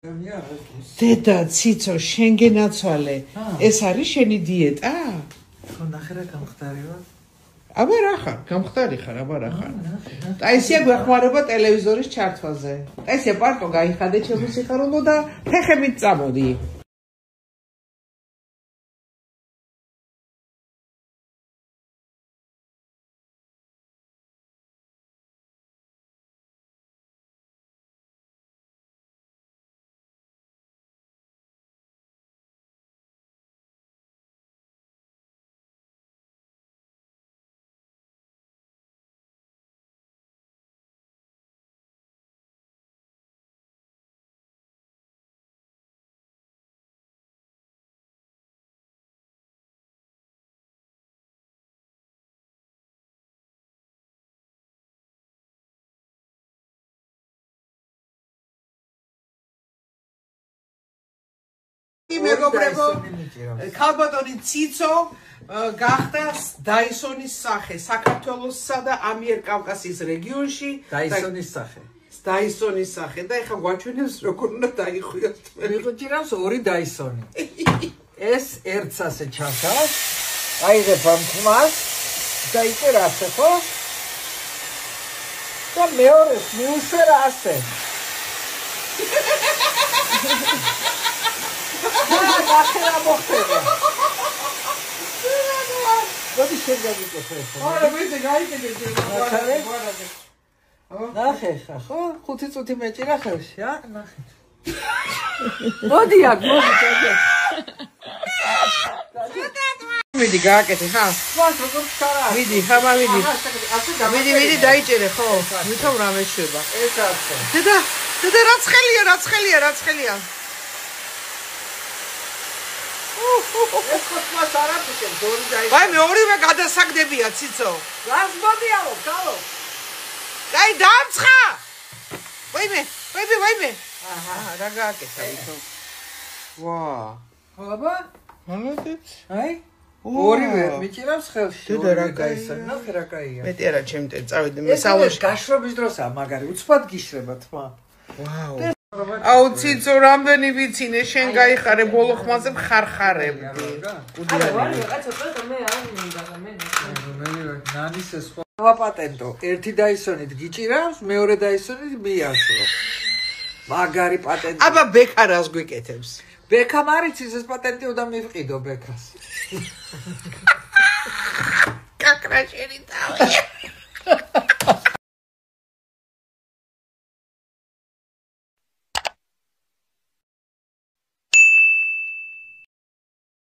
დედა ციცო შენგენაცვალე ეს არის შენი დიეტა? ხო ნახე რა გამხდარი ვარ. აბა რა ხარ? გამხდარი ხარ, აბა რა ხარ? ტაისია გვეხმარება ტელევიზორის ჩართვაზე. ტაისია პარტო გაიხადე ჩემო სიხარულო და ფეხებით წამოდი. მეგობრებო, ქალბატონი ციცო გახდა დაისონის სახე საქართველოსსა და ამიერკავკასიის რეგიონში. დაისონის სახე. დაისონის სახე და ეხლა გვაჩვენებს როგორ უნდა დაიხიოს. მიგვიჭირავს ორი დაისონი. ეს ერთს ასე ჩახავს. აიღებ ამ ხმას და იწერ ასე, ხო? და მეორეს მიუშერა ასე. ნახე რა მოხდება. მოდი შეგაგიკეთე ხო? არა, მე გაიგე ნახე ხა, ხო? 5 წუთი მეჭირა ხელში, ა? ნახე. მოდი აქ, მოდი ჩაგე. მიდი გააკეთე ხა? მას როგორ ხარა? მიდი, ხამა მიდი. მიდი დაიჭერე ხო? ვითომ რა მეშვება. ეს ასე. დედა რაცხელია. ეს ხოთმას არ აფიქრებ, ორი დაიჭერე. ვაიმე, ორივე გადასაგდებია ციცო. რას მოდიაო, კალო? აი დამცხა. ვაიმე. აჰა, რა გააკეთა ვითომ. ვა. ხობა? მოლოდეთ. აი? ორივე მიჭირავს ხელში. დედა რა кайია. ნახე რა кайია. მეტი არა ჩემ წავიდე მე სალონში. გაშრობის დროსაა მაგარი, უცბად გიშრება თმა. ვაუ. აუ ციცო რამდენი ვიცინე შენ გაიხარე ბოლო ხმაზე ხარხარებდი. არა, ვარ რაღაცა წელს მე არ მინდა და მე ნანის ეს სხვა პატენტო. ერთი დაისონით გიჭირავს, მეორე დაისონით მიაშო. მაგარი პატენტი. აბა ბექარას გვიკეთებს. ბექამ არიცის ეს პატენტი უნდა მივყიდო ბექას. კაკრაშენი თავი.